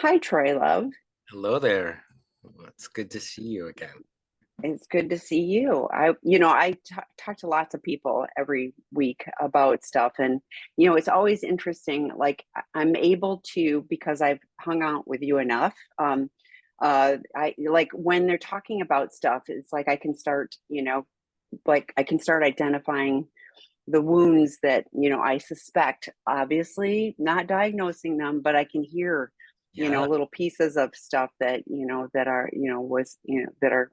Hi, Troy Love. Hello there. Well, it's good to see you again. It's good to see you. I talk to lots of people every week about stuff, and it's always interesting. Like I'm able to because I've hung out with you enough. I like when they're talking about stuff. It's like I can start, like I can start identifying the wounds that I suspect. Obviously, not diagnosing them, but I can hear Yeah, little pieces of stuff that that are that are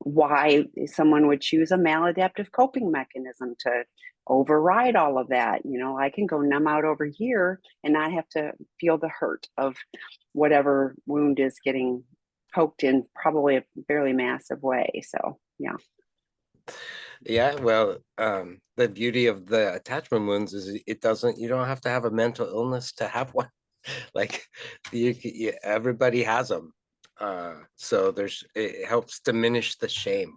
why someone would choose a maladaptive coping mechanism to override all of that. I can go numb out over here and not have to feel the hurt of whatever wound is getting poked in probably a fairly massive way. So yeah. yeah. Well, the beauty of the attachment wounds is you don't have to have a mental illness to have one. Like everybody has them. So it helps diminish the shame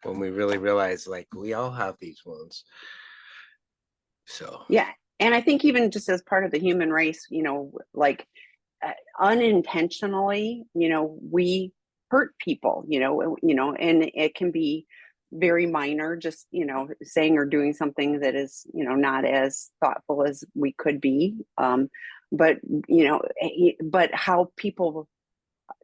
when we really realize like we all have these wounds. So Yeah. And I think even just as part of the human race, like unintentionally, we hurt people, and it can be very minor, just, saying or doing something that is, not as thoughtful as we could be. But, but how people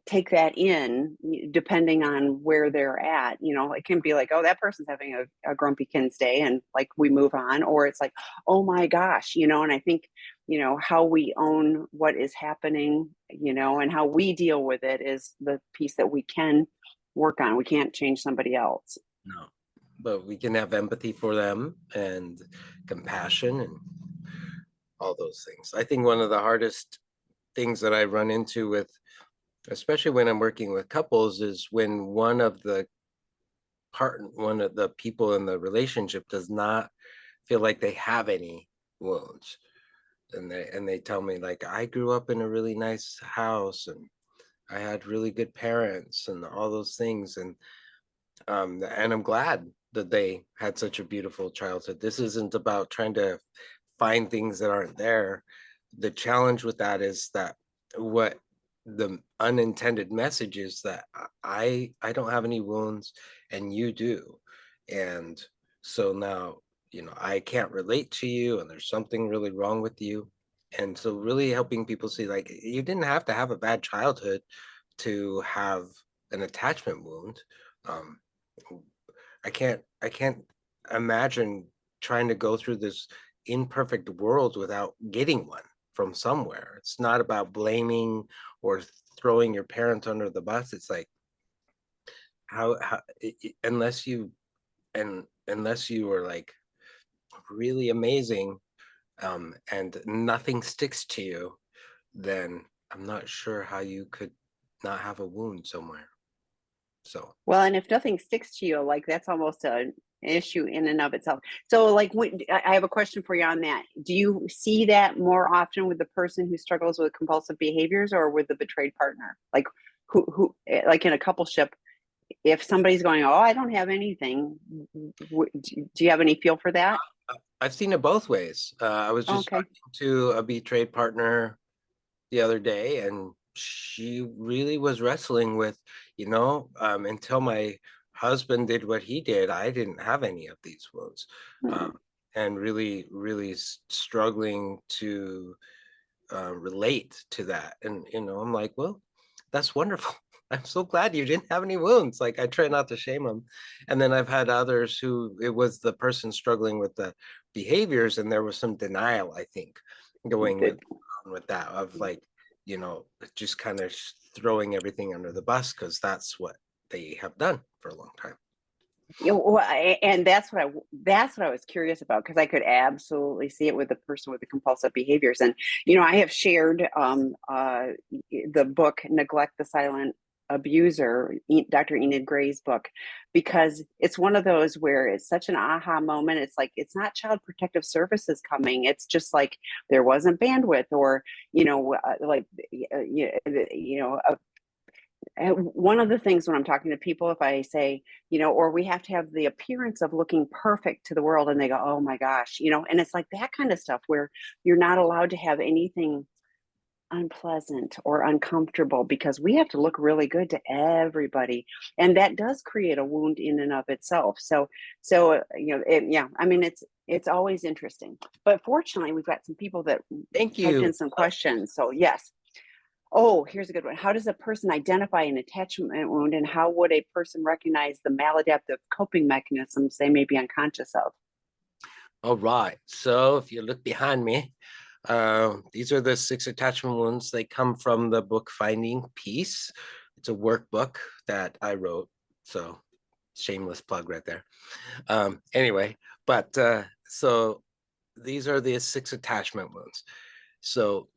take that in depending on where they're at. It can be like, oh, that person's having a grumpy kid's day, and like we move on. Or it's like, oh my gosh, and I think how we own what is happening, and how we deal with it is the piece that we can work on. We can't change somebody else. no, but we can have empathy for them and compassion and all those things. I think one of the hardest things that I run into with, especially when I'm working with couples, is when one of the people in the relationship does not feel like they have any wounds. And they tell me like, I grew up in a really nice house and I had really good parents and all those things. And I'm glad that they had such a beautiful childhood. This isn't about trying to find things that aren't there. The challenge with that is that what the unintended message is that I don't have any wounds and you do. And so now, I can't relate to you and there's something really wrong with you. And so really helping people see like you didn't have to have a bad childhood to have an attachment wound. Um, I can't imagine trying to go through this imperfect world without getting one from somewhere. It's not about blaming or throwing your parents under the bus. It's like how unless you are like really amazing, and nothing sticks to you, then I'm not sure how you could not have a wound somewhere. So Well, and if nothing sticks to you, like that's almost an issue in and of itself. So, like, I have a question for you on that. Do you see that more often with the person who struggles with compulsive behaviors or with the betrayed partner? Like, like in a coupleship, if somebody's going, "Oh, I don't have anything," do you have any feel for that? I've seen it both ways. I was just Okay. talking to a betrayed partner the other day, and she really was wrestling with, until my husband did what he did, I didn't have any of these wounds, um, Hmm. and really, really struggling to relate to that. And I'm like, well, that's wonderful. I'm so glad you didn't have any wounds. Like I try not to shame them. And then I've had others who it was the person struggling with the behaviors, and there was some denial, I think, going with that of like, you know, just kind of throwing everything under the bus because that's what they have done for a long time. Well, and that's what I was curious about because I could absolutely see it with the person with the compulsive behaviors. And I have shared the book "Neglect the Silent Abuser," Dr. Enid Gray's book, because it's one of those where it's such an aha moment. It's like it's not Child Protective Services coming; it's just like there wasn't bandwidth, or like one of the things when I'm talking to people, if I say, or we have to have the appearance of looking perfect to the world, and they go, oh my gosh, and it's like that kind of stuff where you're not allowed to have anything unpleasant or uncomfortable because we have to look really good to everybody, and that does create a wound in and of itself. Yeah, I mean, it's always interesting, but fortunately we've got some people that Thank typed you. in some questions, so yes. Oh, here's a good one. How does a person identify an attachment wound, and how would a person recognize the maladaptive coping mechanisms they may be unconscious of? All right. So if you look behind me, these are the 6 attachment wounds. They come from the book Finding Peace. It's a workbook that I wrote. So shameless plug right there. Anyway, but so these are the 6 attachment wounds. So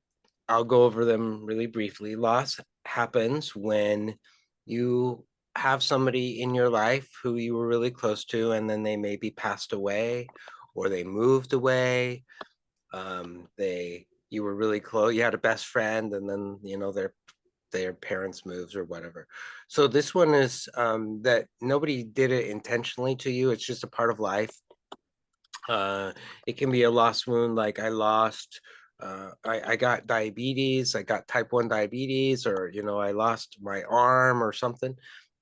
I'll go over them really briefly. Loss happens when you have somebody in your life who you were really close to, and then they maybe passed away or they moved away. They you were really close, you had a best friend, and then their parents moves or whatever. So this one is that nobody did it intentionally to you. It's just a part of life. It can be a lost wound, like I got diabetes, I got type 1 diabetes, or I lost my arm or something,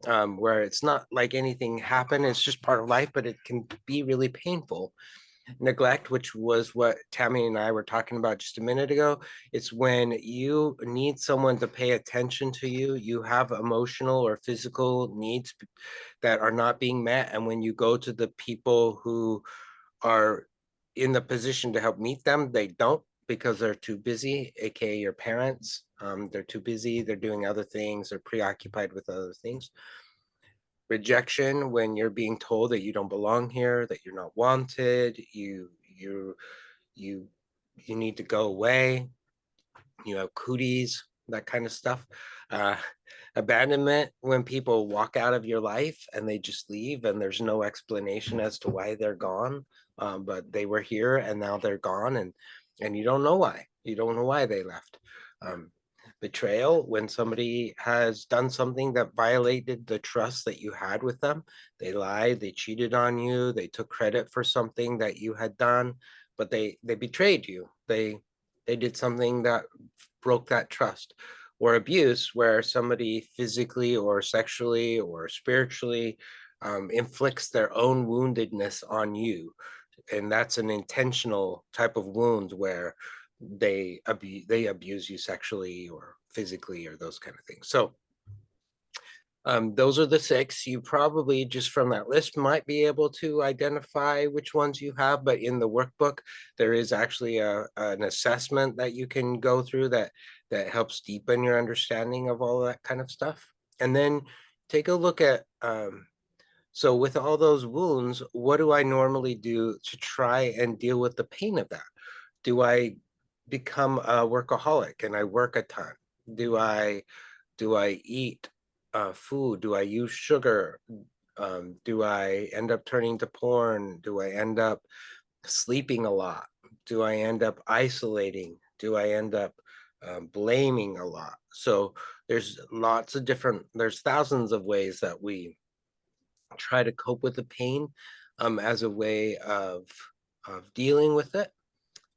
where it's not like anything happened, it's just part of life, but it can be really painful. Neglect, which was what Tammy and I were talking about just a minute ago, it's when you need someone to pay attention to you. You have emotional or physical needs that are not being met, and when you go to the people who are in the position to help meet them, they don't, because they're too busy, aka your parents. They're too busy, they're doing other things, they're preoccupied with other things. Rejection, when you're being told that you don't belong here, that you're not wanted, you you need to go away, you have cooties, that kind of stuff. uh Abandonment, when people walk out of your life and they just leave and there's no explanation as to why they're gone, but they were here and now they're gone, and you don't know why they left. um Betrayal, when somebody has done something that violated the trust that you had with them. They lied, they cheated on you, they took credit for something that you had done, but they betrayed you. They did something that broke that trust. Or abuse, where somebody physically or sexually or spiritually inflicts their own woundedness on you, and that's an intentional type of wound where they abuse you sexually or physically or those kind of things. So those are the 6. You probably just from that list might be able to identify which ones you have, but in the workbook, there is actually an assessment that you can go through that helps deepen your understanding of all that kind of stuff. And then take a look at, so with all those wounds, what do I normally do to try and deal with the pain of that? Do I become a workaholic and I work a ton? Do I eat food? Do I use sugar? Do I end up turning to porn? Do I end up sleeping a lot? Do I end up isolating? Do I end up blaming a lot? So there's thousands of ways that we try to cope with the pain, as a way of dealing with it.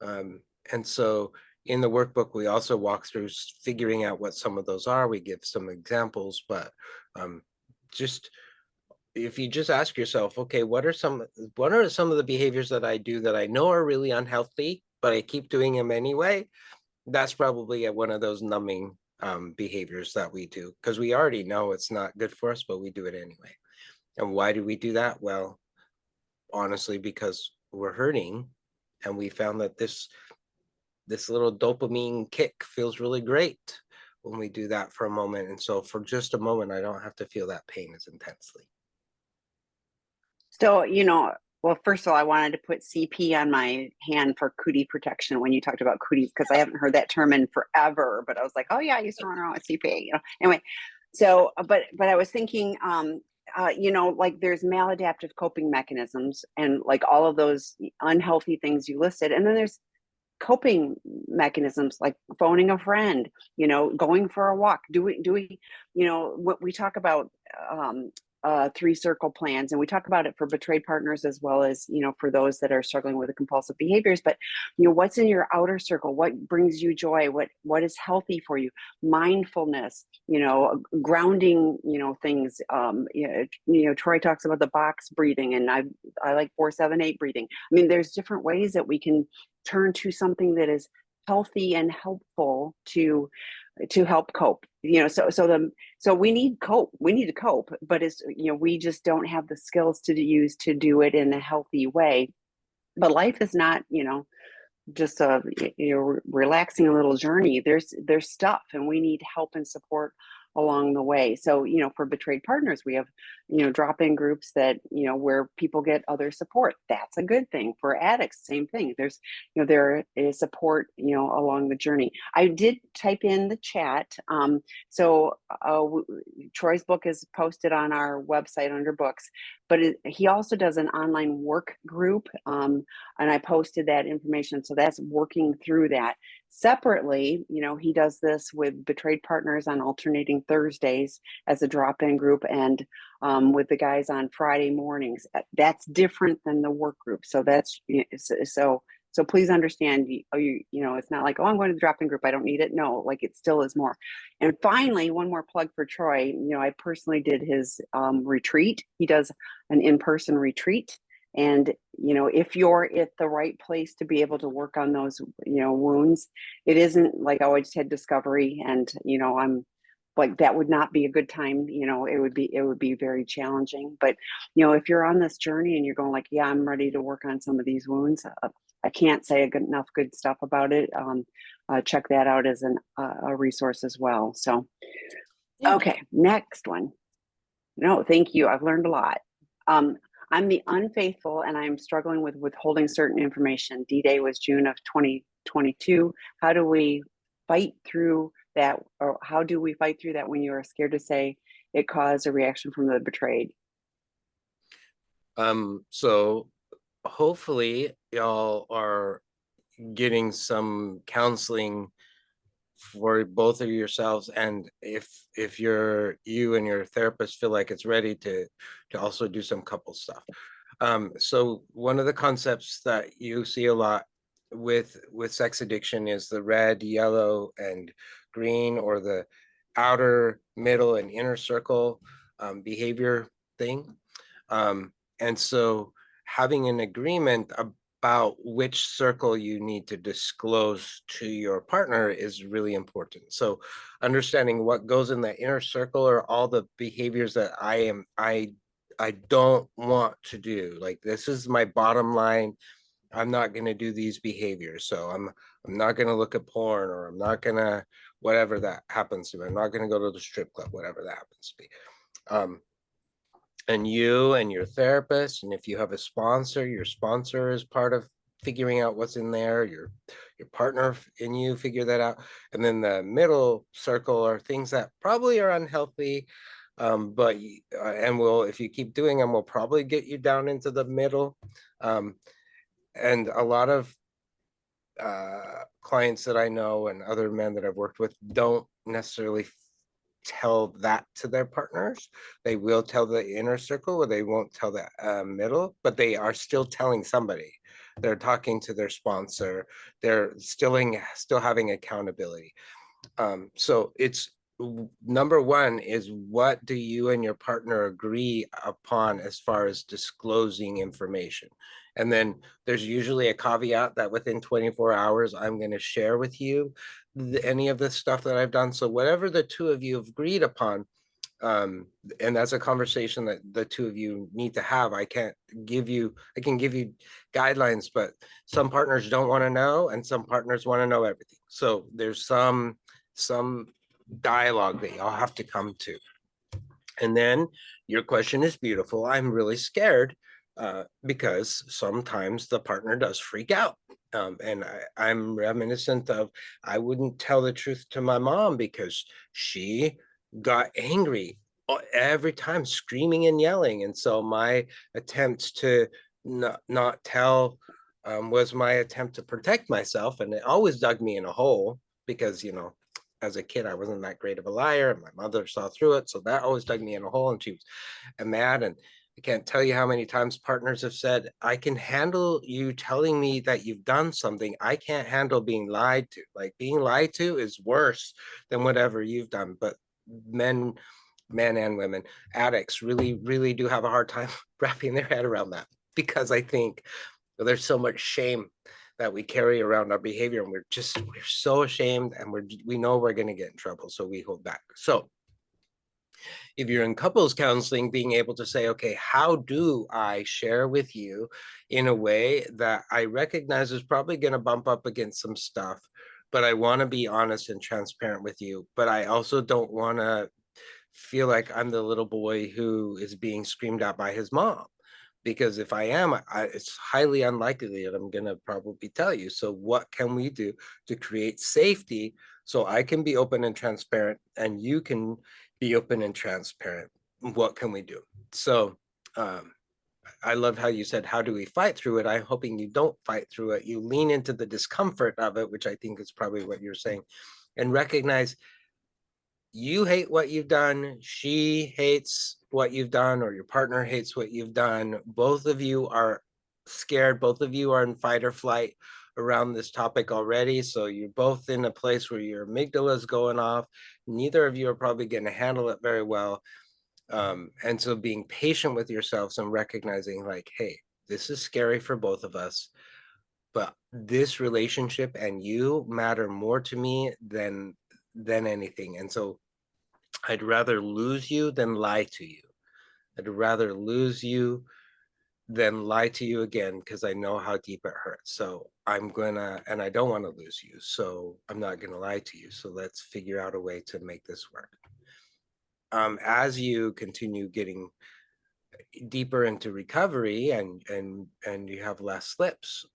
Um, and so in the workbook, we also walk through figuring out what some of those are. We give some examples, but um, just if you just ask yourself, okay, what are some of the behaviors that I do that I know are really unhealthy, but I keep doing them anyway? That's probably one of those numbing behaviors that we do, because we already know it's not good for us, but we do it anyway. And why do we do that? Well, honestly, because we're hurting, and we found that this little dopamine kick feels really great when we do that for a moment. And so for just a moment, I don't have to feel that pain as intensely. So, well, first of all, I wanted to put CP on my hand for cootie protection when you talked about cooties, because I haven't heard that term in forever. But I was like, oh yeah, I used to run around with CP. Anyway, so but I was thinking, like there's maladaptive coping mechanisms and like all of those unhealthy things you listed, and then there's coping mechanisms like phoning a friend, going for a walk. Do we what we talk about, three circle plans, and we talk about it for betrayed partners as well as, for those that are struggling with the compulsive behaviors. But what's in your outer circle, what brings you joy, what is healthy for you, mindfulness, grounding, things. Troy talks about the box breathing, and I like 4-7-8 breathing. I mean, there's different ways that we can turn to something that is healthy and helpful to help cope. So we need to cope, but it's, we just don't have the skills to use to do it in a healthy way. But life is not, just a relaxing little journey. There's stuff, and we need help and support along the way. So for betrayed partners, we have drop-in groups that where people get other support. That's a good thing. For addicts, same thing. There's there is support along the journey. I did type in the chat. So Troy's book is posted on our website under books, but he also does an online work group, and I posted that information. So that's working through that. Separately, he does this with betrayed partners on alternating Thursdays as a drop-in group, and with the guys on Friday mornings. That's different than the work group. So that's so please understand, it's not like, oh, I'm going to the drop-in group, I don't need it. No, like, it still is more. And finally, one more plug for Troy. I personally did his retreat. He does an in-person retreat. And, if you're at the right place to be able to work on those, wounds, it isn't like, oh, I just had discovery and, I'm like, that would not be a good time. It would be very challenging. But, if you're on this journey and you're going like, yeah, I'm ready to work on some of these wounds, I can't say enough good stuff about it. Check that out as a resource as well. So, Yeah. okay, next one. No, thank you. I've learned a lot. I'm the unfaithful, and I'm struggling with withholding certain information. D-Day was June of 2022. How do we fight through that? Or how do we fight through that when you are scared to say it caused a reaction from the betrayed? So hopefully y'all are getting some counseling for both of yourselves, and if you and your therapist feel like it's ready to also do some couple stuff. So one of the concepts that you see a lot with sex addiction is the red, yellow, and green, or the outer, middle, and inner circle behavior thing. And so having an agreement about which circle you need to disclose to your partner is really important. So understanding what goes in the inner circle are all the behaviors that I don't want to do. Like, this is my bottom line. I'm not going to do these behaviors. So I'm not going to look at porn, or I'm not going to, whatever that happens to be. I'm not going to go to the strip club, whatever that happens to be. And you and your therapist, and if you have a sponsor, your sponsor is part of figuring out what's in there. Your partner and you figure that out. And then the middle circle are things that probably are unhealthy, but and if you keep doing them, we'll probably get you down into the middle. And a lot of clients that I know and other men that I've worked with don't necessarily tell that to their partners. They will tell the inner circle, or they won't tell the middle, but they are still telling somebody. They're talking to their sponsor. They're still having accountability. So it's number one is, what do you and your partner agree upon as far as disclosing information? And then there's usually a caveat that within 24 hours, I'm going to share with you any of the stuff that I've done. So whatever the two of you have agreed upon, and that's a conversation that the two of you need to have. I can give you guidelines, but some partners don't want to know, and some partners want to know everything. So there's some dialogue that y'all have to come to. And then your question is beautiful. I'm really scared because sometimes the partner does freak out. And I'm reminiscent of, I wouldn't tell the truth to my mom because she got angry every time, screaming and yelling. And so my attempts to not tell was my attempt to protect myself. And it always dug me in a hole because, as a kid, I wasn't that great of a liar, and my mother saw through it. So that always dug me in a hole, and she was mad. And I can't tell you how many times partners have said, I can handle you telling me that you've done something. I can't handle being lied to. Like being lied to is worse than whatever you've done. But men, men and women, addicts really do have a hard time wrapping their head around that, because I think there's so much shame that we carry around our behavior, and we're so ashamed, and we know we're going to get in trouble, so we hold back. So if you're in couples counseling, being able to say, okay, how do I share with you in a way that I recognize is probably going to bump up against some stuff, but I want to be honest and transparent with you, but I also don't want to feel like I'm the little boy who is being screamed at by his mom. Because if I am, it's highly unlikely that I'm going to probably tell you. So what can we do to create safety so I can be open and transparent and you can be open and transparent? What can we do? So um, I love how you said, how do we fight through it? I'm hoping you don't fight through it. You lean into the discomfort of it, which I think is probably what you're saying, and recognize you hate what you've done, she hates what you've done, or your partner hates what you've done. Both of you are scared. Both of you are in fight or flight around this topic already. So you're both in a place where your amygdala is going off. Neither of you are probably going to handle it very well. And so being patient with yourselves and recognizing like, hey, this is scary for both of us, but this relationship and you matter more to me than anything. And so I'd rather lose you than lie to you. I'd rather lose you than lie to you again, because I know how deep it hurts. So and I don't want to lose you. So I'm not gonna lie to you. So let's figure out a way to make this work. As you continue getting deeper into recovery and you have less slips,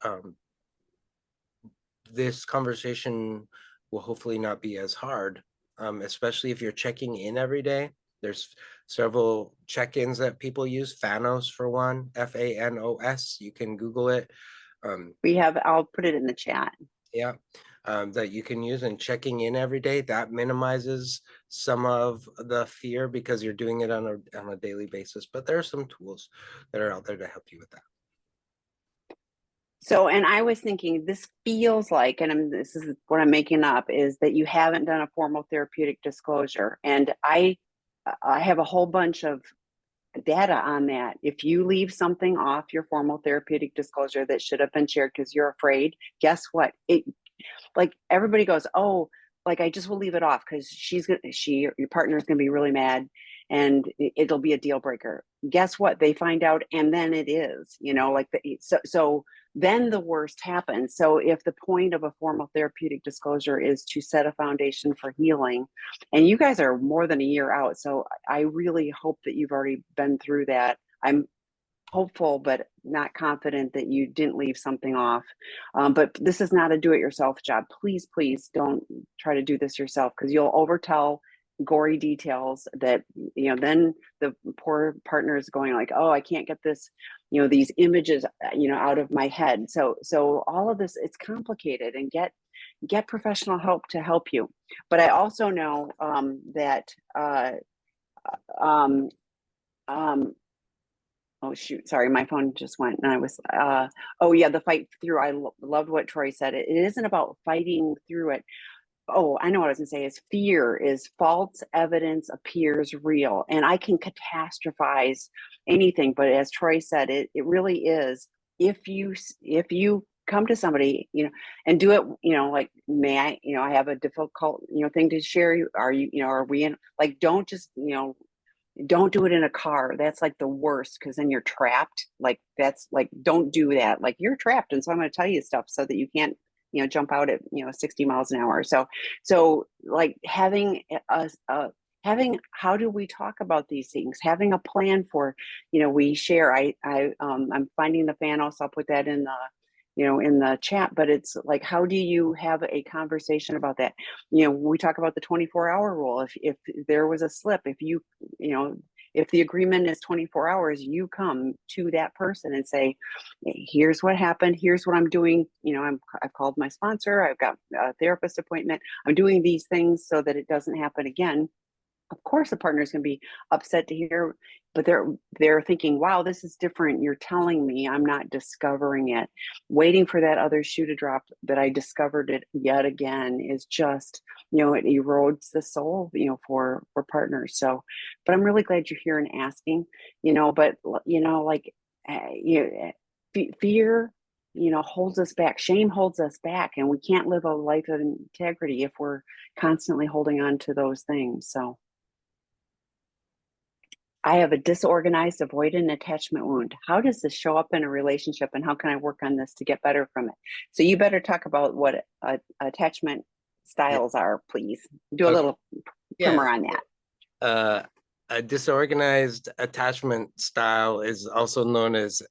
this conversation will hopefully not be as hard, especially if you're checking in every day. There's several check-ins that people use. Fanos for one, Fanos. You can Google it. I'll put it in the chat. Yeah, that you can use, and checking in every day, that minimizes some of the fear because you're doing it on a daily basis. But there are some tools that are out there to help you with that. So, and I was thinking, this feels like, and this is what I'm making up, is that you haven't done a formal therapeutic disclosure. And I have a whole bunch of data on that. If you leave something off your formal therapeutic disclosure that should have been shared because you're afraid, guess what? Like everybody goes, oh, like I just will leave it off because your partner is gonna be really mad and it'll be a deal breaker. Guess what? They find out, and then it is, so then the worst happens. So if the point of a formal therapeutic disclosure is to set a foundation for healing, and you guys are more than a year out, so I really hope that you've already been through that. I'm hopeful but not confident that you didn't leave something off, but this is not a do-it-yourself job. Please don't try to do this yourself, because you'll overtell gory details that then the poor partner is going like, oh, I can't get this, these images out of my head. So all of this, it's complicated, and get professional help to help you. But I also know that um, oh shoot, sorry, my phone just went, and I was oh yeah, the fight through. I loved what Troy said. It isn't about fighting through it. Oh, I know what I was gonna say is fear is false evidence appears real. And I can catastrophize anything, but as Troy said, it really is. If you come to somebody, and do it, like, may I, I have a difficult, thing to share. Are you, are we in, like, don't just, don't do it in a car. That's like the worst, because then you're trapped. Like, that's like, don't do that. Like, you're trapped. And so I'm going to tell you stuff so that you can't, jump out at, 60 miles an hour. So like having how do we talk about these things? Having a plan for, we share. I'm finding the Fanos. I'll put that in the, in the chat, but it's like, how do you have a conversation about that? We talk about the 24-hour rule. If there was a slip, if if the agreement is 24 hours, you come to that person and say, here's what happened. Here's what I'm doing. I've called my sponsor. I've got a therapist appointment. I'm doing these things so that it doesn't happen again. Of course, the partner's going to be upset to hear, but they're thinking, wow, this is different. You're telling me, I'm not discovering it. Waiting for that other shoe to drop that I discovered it yet again is just, it erodes the soul, for partners. So, but I'm really glad you're here and asking, but like, fear, holds us back. Shame holds us back, and we can't live a life of integrity if we're constantly holding on to those things. So I have a disorganized avoidant attachment wound. How does this show up in a relationship, and how can I work on this to get better from it? So you better talk about what attachment Yeah. styles are, please. Do a Okay. little Yeah. primer on that. A disorganized attachment style is also known as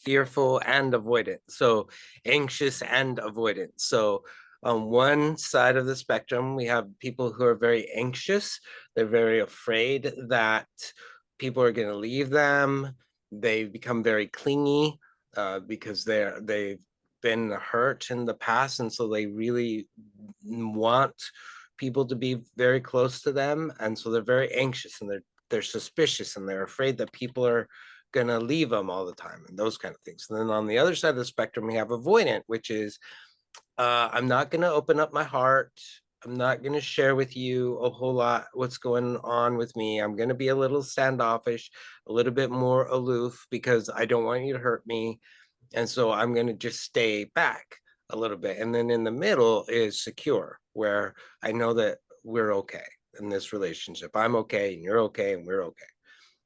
fearful and avoidant. So anxious and avoidant. So on one side of the spectrum, we have people who are very anxious. They're very afraid that people are going to leave them. They become very clingy because they've been hurt in the past, and so they really want people to be very close to them, and so they're very anxious, and they're suspicious, and they're afraid that people are going to leave them all the time, and those kind of things. And then on the other side of the spectrum, we have avoidant, which is I'm not going to open up my heart. I'm not going to share with you a whole lot what's going on with me. I'm going to be a little standoffish, a little bit more aloof, because I don't want you to hurt me. And so I'm going to just stay back a little bit. And then in the middle is secure, where I know that we're okay in this relationship. I'm okay, and you're okay, and we're okay.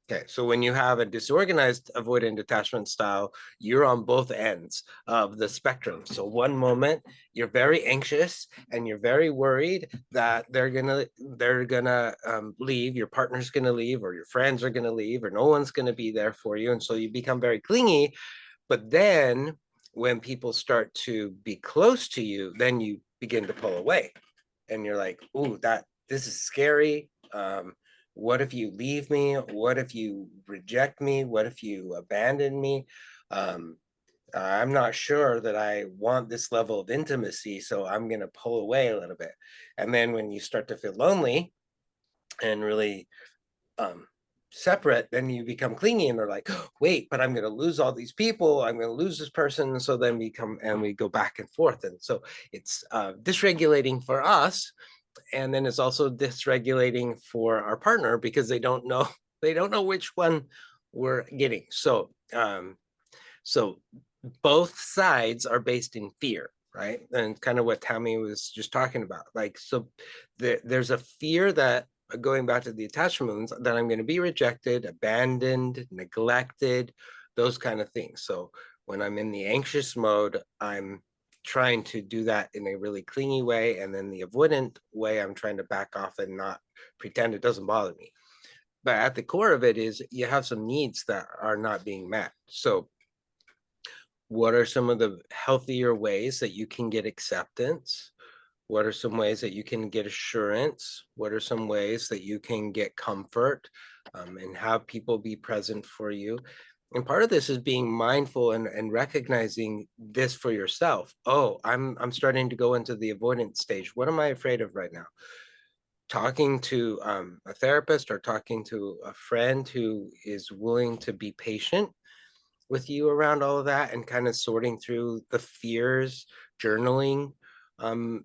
Okay, so when you have a disorganized avoidant attachment style, you're on both ends of the spectrum. So one moment you're very anxious and you're very worried that they're gonna leave, your partner's gonna leave, or your friends are gonna leave, or no one's gonna be there for you, and so you become very clingy. But then when people start to be close to you, then you begin to pull away, and you're like, "Ooh, this is scary." What if you leave me? What if you reject me? What if you abandon me? Um, I'm not sure that I want this level of intimacy, so I'm going to pull away a little bit. And then when you start to feel lonely and really um, separate, then you become clingy, and they're like, oh, wait, but I'm going to lose all these people. I'm going to lose this person. And so then we go back and forth. And so it's dysregulating for us, and then it's also dysregulating for our partner, because they don't know which one we're getting. So both sides are based in fear, right? And kind of what Tammy was just talking about. Like, so there's a fear that, going back to the attachment wounds, that I'm going to be rejected, abandoned, neglected, those kind of things. So when I'm in the anxious mode, I'm trying to do that in a really clingy way, and then the avoidant way, I'm trying to back off and not pretend it doesn't bother me. But at the core of it is you have some needs that are not being met. So what are some of the healthier ways that you can get acceptance? What are some ways that you can get assurance? What are some ways that you can get comfort, and have people be present for you? And part of this is being mindful and recognizing this for yourself. Oh, I'm starting to go into the avoidance stage. What am I afraid of right now? Talking to a therapist, or talking to a friend who is willing to be patient with you around all of that, and kind of sorting through the fears. Journaling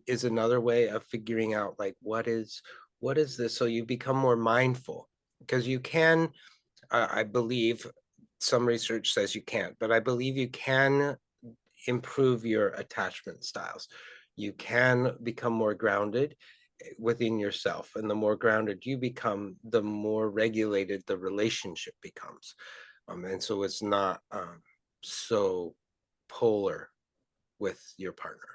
is another way of figuring out, like, what is this, so you become more mindful, because you can, I believe, some research says you can't, but I believe you can improve your attachment styles. You can become more grounded within yourself, and the more grounded you become, the more regulated the relationship becomes. And so it's not so polar with your partner.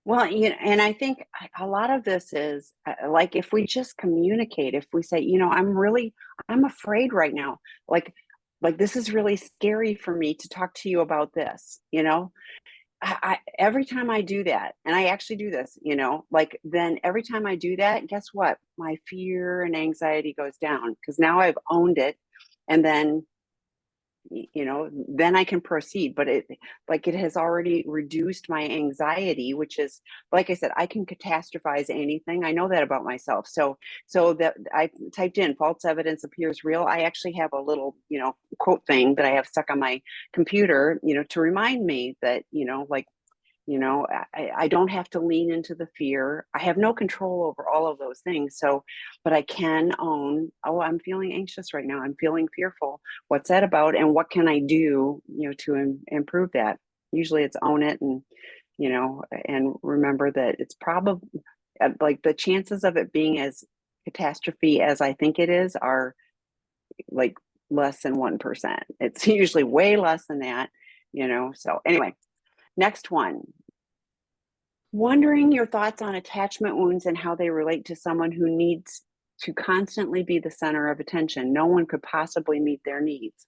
Well, and I think a lot of this is like, if we just communicate, if we say, I'm afraid right now, like this is really scary for me to talk to you about this, every time I do that, and I actually do this, like then every time I do that, guess what? My fear and anxiety goes down because now I've owned it. And then, then I can proceed. But it has already reduced my anxiety, which is, like I said, I can catastrophize anything. I know that about myself. So that I typed in false evidence appears real. I actually have a little, quote thing that I have stuck on my computer, to remind me that, like, I don't have to lean into the fear. I have no control over all of those things. So, but I can own, oh, I'm feeling anxious right now. I'm feeling fearful. What's that about? And what can I do, to improve that? Usually it's own it and remember that it's probably like the chances of it being as catastrophe as I think it is are like less than 1%. It's usually way less than that. So anyway, next one. Wondering your thoughts on attachment wounds and how they relate to someone who needs to constantly be the center of attention. No one could possibly meet their needs.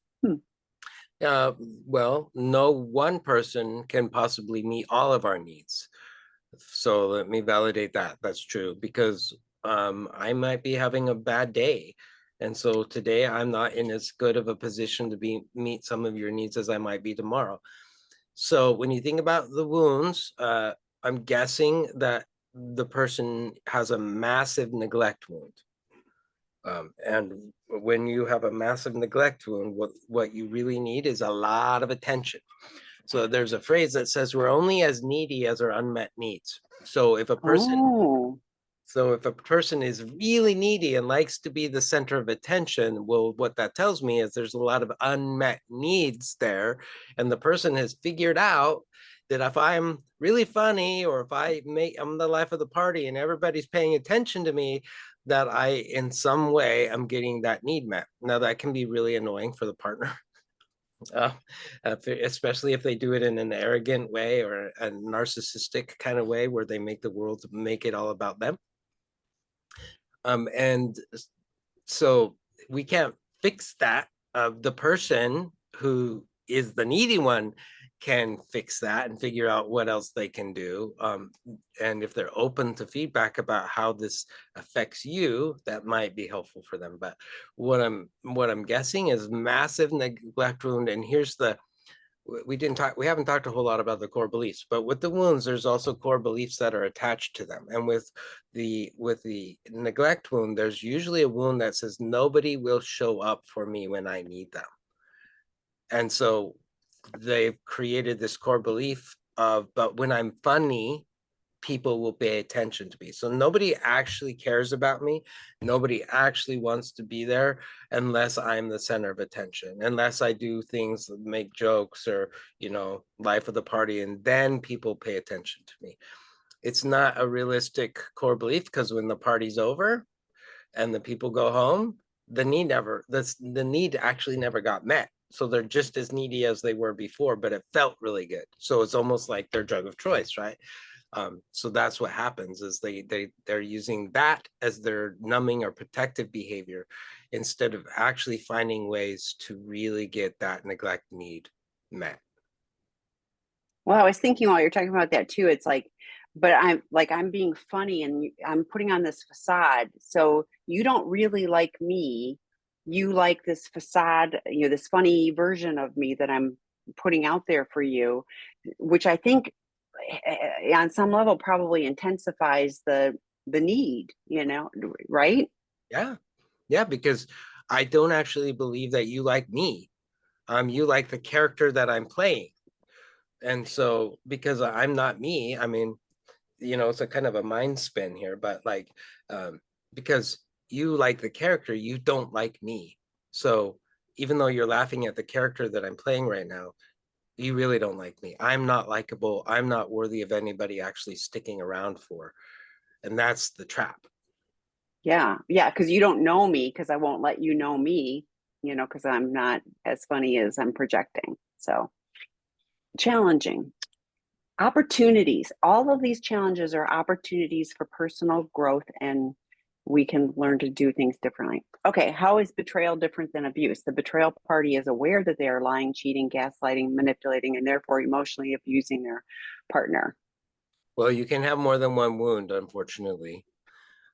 Uh, well, no one person can possibly meet all of our needs. So let me validate that. That's true because I might be having a bad day. And so today I'm not in as good of a position to meet some of your needs as I might be tomorrow. So when you think about the wounds, I'm guessing that the person has a massive neglect wound. And when you have a massive neglect wound, what you really need is a lot of attention. So there's a phrase that says we're only as needy as our unmet needs. Oh, So if a person is really needy and likes to be the center of attention, well, what that tells me is there's a lot of unmet needs there. And the person has figured out that if I'm really funny or if I'm the life of the party and everybody's paying attention to me, that I, in some way, I'm getting that need met. Now that can be really annoying for the partner. Uh, Especially if they do it in an arrogant way or a narcissistic kind of way where they make the world make it all about them. And so we can't fix that. The person who is the needy one can fix that and figure out what else they can do. And if they're open to feedback about how this affects you, that might be helpful for them. But what I'm guessing is massive neglect wound. And here's the we haven't talked a whole lot about the core beliefs, but with the wounds there's also core beliefs that are attached to them. And with the neglect wound, there's usually a wound that says nobody will show up for me when I need them. And so they've created this core belief of, but when I'm funny, people will pay attention to me. So nobody actually cares about me. Nobody actually wants to be there unless I'm the center of attention, unless I do things, make jokes or, life of the party, and then people pay attention to me. It's not a realistic core belief because when the party's over and the people go home, the need actually never got met. So they're just as needy as they were before, but it felt really good. So it's almost like their drug of choice, right? So that's what happens is they're using that as their numbing or protective behavior instead of actually finding ways to really get that neglect need met. well, I was thinking while you're talking about that too. It's like, but I'm being funny and I'm putting on this facade. So you don't really like me. You like this facade, this funny version of me that I'm putting out there for you, which I think on some level probably intensifies the need, right? Yeah. Yeah, because I don't actually believe that you like me. You like the character that I'm playing. And so because I'm not me, I mean, it's a kind of a mind spin here, but like because you like the character, you don't like me. So even though you're laughing at the character that I'm playing right now, you really don't like me. I'm not likable. I'm not worthy of anybody actually sticking around for. And that's the trap. Yeah, yeah, because you don't know me because I won't let you know me, because I'm not as funny as I'm projecting. So challenging. Opportunities. All of these challenges are opportunities for personal growth and we can learn to do things differently. Okay, how is betrayal different than abuse? The betrayal party is aware that they are lying, cheating, gaslighting, manipulating, and therefore emotionally abusing their partner. Well, you can have more than one wound, unfortunately.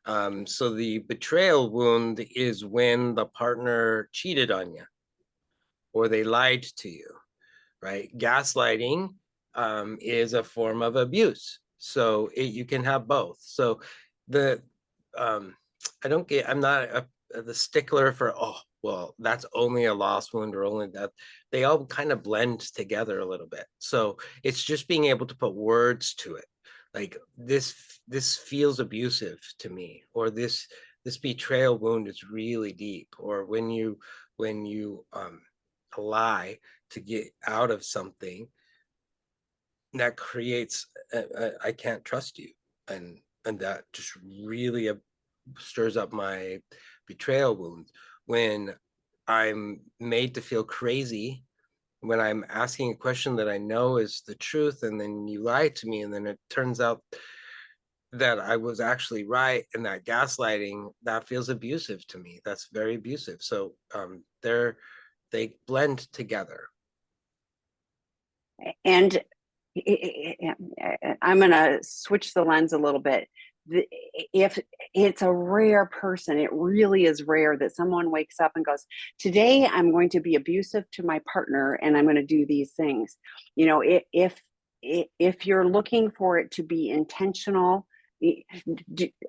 So the betrayal wound is when the partner cheated on you or they lied to you, right? Gaslighting is a form of abuse. So you can have both. So the um, I'm not the stickler for, oh, well, that's only a lost wound or only that. They all kind of blend together a little bit. So it's just being able to put words to it. Like this feels abusive to me, or this betrayal wound is really deep, or when you lie to get out of something that creates I can't trust you, and that just really stirs up my betrayal wound. When I'm made to feel crazy, when I'm asking a question that I know is the truth, and then you lie to me, and then it turns out that I was actually right, and that gaslighting, that feels abusive to me. That's very abusive. So they blend together. And I'm going to switch the lens a little bit. If it's a rare person, it really is rare that someone wakes up and goes, today I'm going to be abusive to my partner and I'm going to do these things. You know, if you're looking for it to be intentional,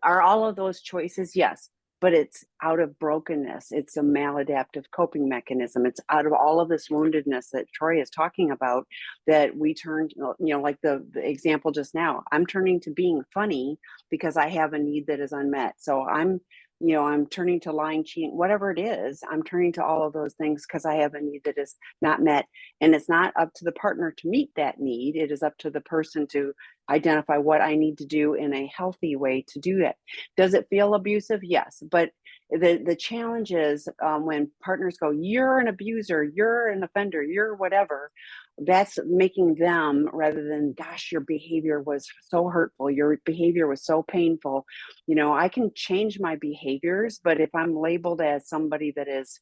are all of those choices? Yes, but it's out of brokenness. It's a maladaptive coping mechanism. It's out of all of this woundedness that Troy is talking about, that we turn, like the example just now, I'm turning to being funny because I have a need that is unmet. So I'm turning to lying, cheating, whatever it is, I'm turning to all of those things because I have a need that is not met. And it's not up to the partner to meet that need. It is up to the person to identify what I need to do in a healthy way to do it. Does it feel abusive? Yes. But the challenge is when partners go, you're an abuser, you're an offender, you're whatever, that's making them, rather than, gosh, your behavior was so hurtful, your behavior was so painful. I can change my behaviors, but if I'm labeled as somebody that is,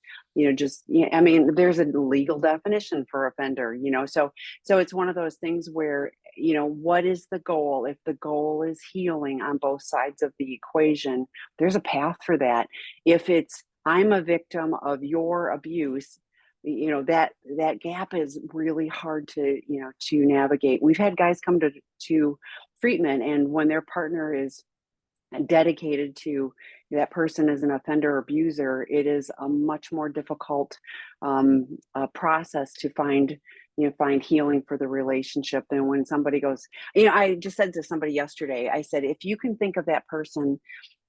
just, I mean, there's a legal definition for offender, so it's one of those things where, what is the goal? If the goal is healing on both sides of the equation, there's a path for that. If it's, I'm a victim of your abuse, that gap is really hard to navigate. We've had guys come to treatment, and when their partner is dedicated to that person as an offender or abuser, it is a much more difficult process to find healing for the relationship than when somebody goes, I just said to somebody yesterday, I said, if you can think of that person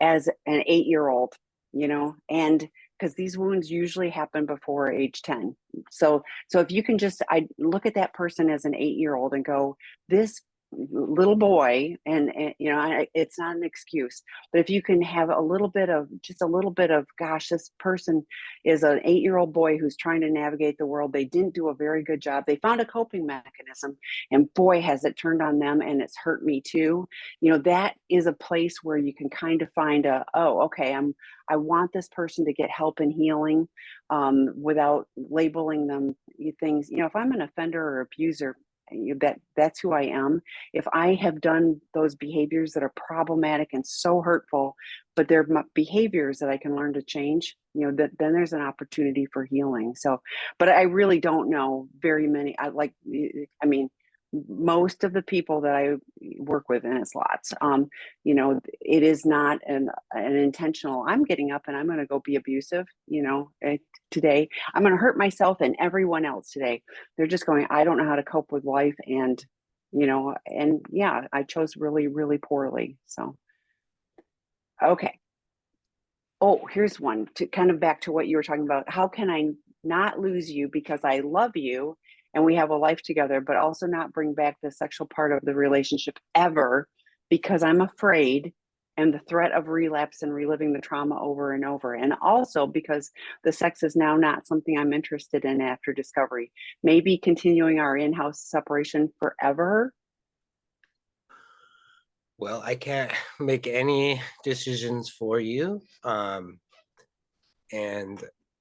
as an 8-year-old, and because these wounds usually happen before age 10. So if you can just, I look at that person as an 8-year-old and go, this little boy, and it's not an excuse, but if you can have just a little bit of, gosh, this person is an 8-year-old boy who's trying to navigate the world. They didn't do a very good job. They found a coping mechanism, and boy, has it turned on them, and it's hurt me too. That is a place where you can kind of find okay, I want this person to get help and healing without labeling them things. If I'm an offender or abuser, that's who I am. If I have done those behaviors that are problematic and so hurtful, but they're behaviors that I can learn to change, then there's an opportunity for healing. So, but I really don't know very many. I mean, most of the people that I work with, and it's lots, it is not an intentional, I'm getting up and I'm going to go be abusive, today. I'm going to hurt myself and everyone else today. They're just going, I don't know how to cope with life. And, and yeah, I chose really, really poorly. So, okay. Oh, here's one to kind of back to what you were talking about. How can I not lose you because I love you and we have a life together, but also not bring back the sexual part of the relationship ever because I'm afraid, and the threat of relapse and reliving the trauma over and over. And also because the sex is now not something I'm interested in after discovery. Maybe continuing our in-house separation forever. Well, I can't make any decisions for you. And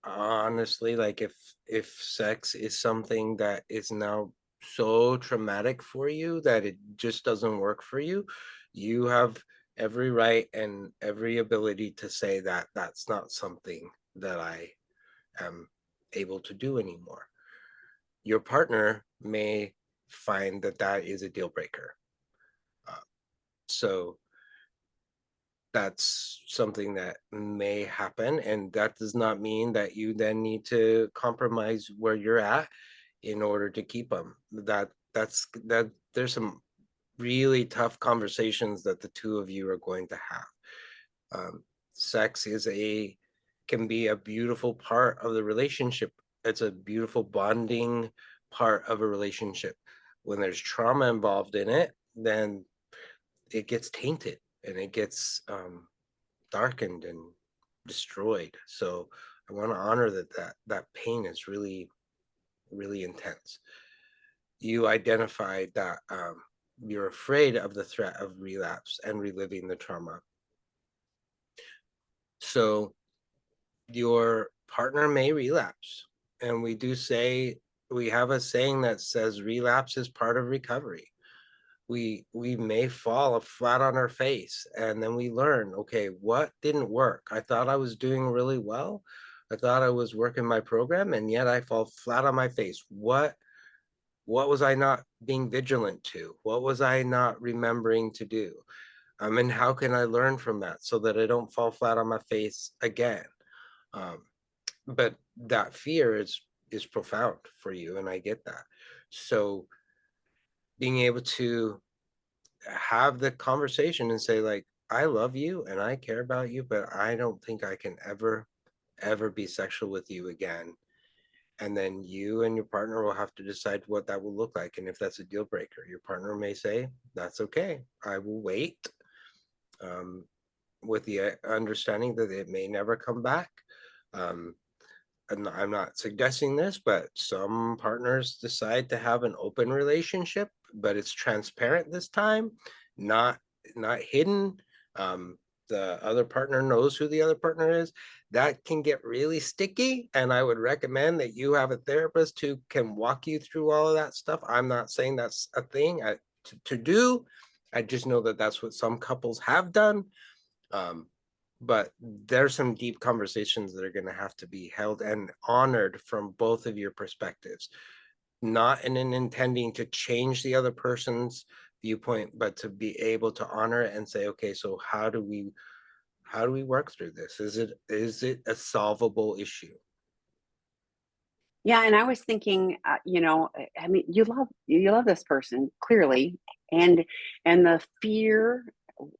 honestly, like if sex is something that is now so traumatic for you that it just doesn't work for you, you have every right and every ability to say that that's not something that I am able to do anymore. Your partner may find that that is a deal breaker. Uh, so that's something that may happen, and that does not mean that you then need to compromise where you're at in order to keep them. That there's some really tough conversations that the two of you are going to have. Sex is a can be a beautiful part of the relationship. It's a beautiful bonding part of a relationship. When there's trauma involved in it, then it gets tainted and it gets darkened and destroyed. So I want to honor that pain is really, really intense. You identified that you're afraid of the threat of relapse and reliving the trauma. So your partner may relapse. And we have a saying that says relapse is part of recovery. We may fall flat on our face, and then we learn, okay, what didn't work? I thought I was doing really well. I thought I was working my program, and yet I fall flat on my face. What was I not being vigilant to? What was I not remembering to do? And how can I learn from that so that I don't fall flat on my face again? um, but that fear is profound for you, and I get that. So being able to have the conversation and say, like, I love you and I care about you, but I don't think I can ever be sexual with you again. And then you and your partner will have to decide what that will look like. And if that's a deal breaker, your partner may say, that's okay, I will wait, um, with the understanding that it may never come back. um, and I'm not suggesting this, but some partners decide to have an open relationship, but it's transparent this time, not not hidden. Um, the other partner knows who the other partner is. That can get really sticky, and I would recommend that you have a therapist who can walk you through all of that stuff. I'm not saying that's a thing to do. I just know that that's what some couples have done. Um, but there's some deep conversations that are going to have to be held and honored from both of your perspectives, not in an intending to change the other person's viewpoint, but to be able to honor it and say, okay, so how do we work through this? Is it a solvable issue? Yeah, and I was thinking, I mean, you love this person clearly, and the fear,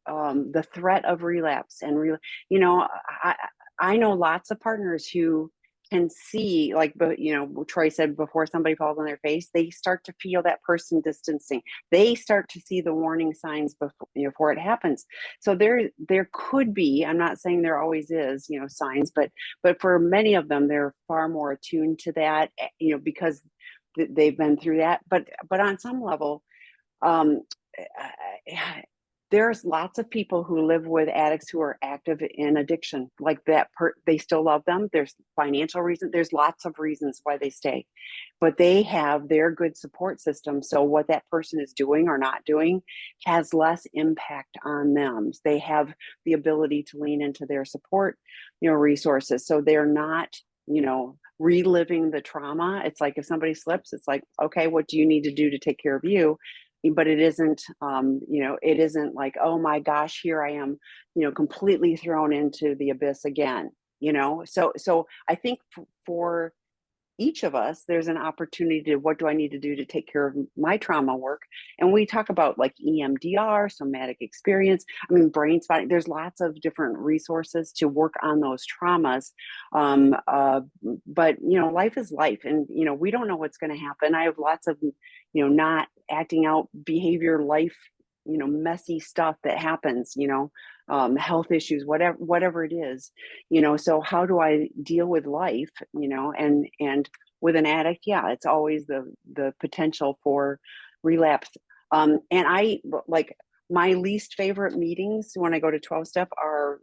the threat of relapse and you know, I I know lots of partners who can see, like, but Troy said, before somebody falls on their face, they start to feel that person distancing. They start to see the warning signs before it happens. So there could be. I'm not saying there always is, signs, but for many of them, they're far more attuned to that, because they've been through that. But on some level, um, there's lots of people who live with addicts who are active in addiction, like they still love them. There's financial reasons. There's lots of reasons why they stay, but they have their good support system. So what that person is doing or not doing has less impact on them. They have the ability to lean into their support, resources. So they're not, reliving the trauma. It's like if somebody slips, it's like, okay, what do you need to do to take care of you? But it isn't, it isn't like, oh my gosh, here I am, completely thrown into the abyss again. So I think for each of us, there's an opportunity to, what do I need to do to take care of my trauma work? And we talk about like EMDR, somatic experience. I mean, brain spotting. There's lots of different resources to work on those traumas. But life is life, and we don't know what's going to happen. I have lots of not acting out behavior, life, messy stuff that happens. Health issues, whatever it is. So how do I deal with life, and with an addict, yeah, it's always the potential for relapse. And I, like, my least favorite meetings when I go to 12 step are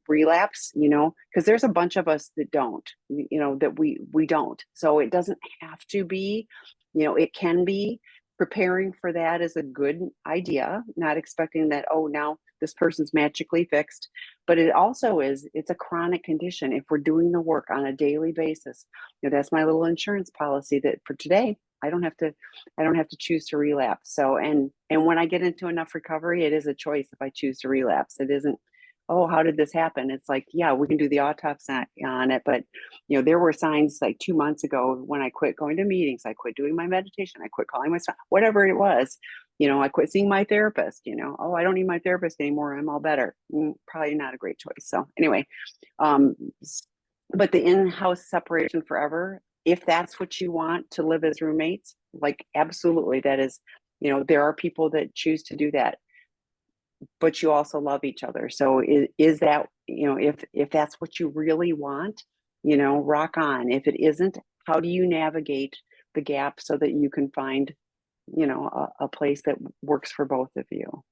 relapse, because there's a bunch of us that don't, that we don't. So it doesn't have to be, it can be. Preparing for that is a good idea, not expecting that, oh, now this person's magically fixed. But it also it's a chronic condition. If we're doing the work on a daily basis, that's my little insurance policy that for today, I don't have to choose to relapse. So, and when I get into enough recovery, it is a choice if I choose to relapse. It isn't, oh, how did this happen? It's like, yeah, we can do the autopsy on it, but there were signs like 2 months ago when I quit going to meetings, I quit doing my meditation, I quit calling myself, whatever it was. I quit seeing my therapist. Oh, I don't need my therapist anymore. I'm all better. Probably not a great choice. So anyway, um, but the in-house separation forever, if that's what you want to live as roommates, like absolutely, that is, there are people that choose to do that, but you also love each other. So is that, if that's what you really want, rock on. If it isn't, how do you navigate the gap so that you can find, a place that works for both of you?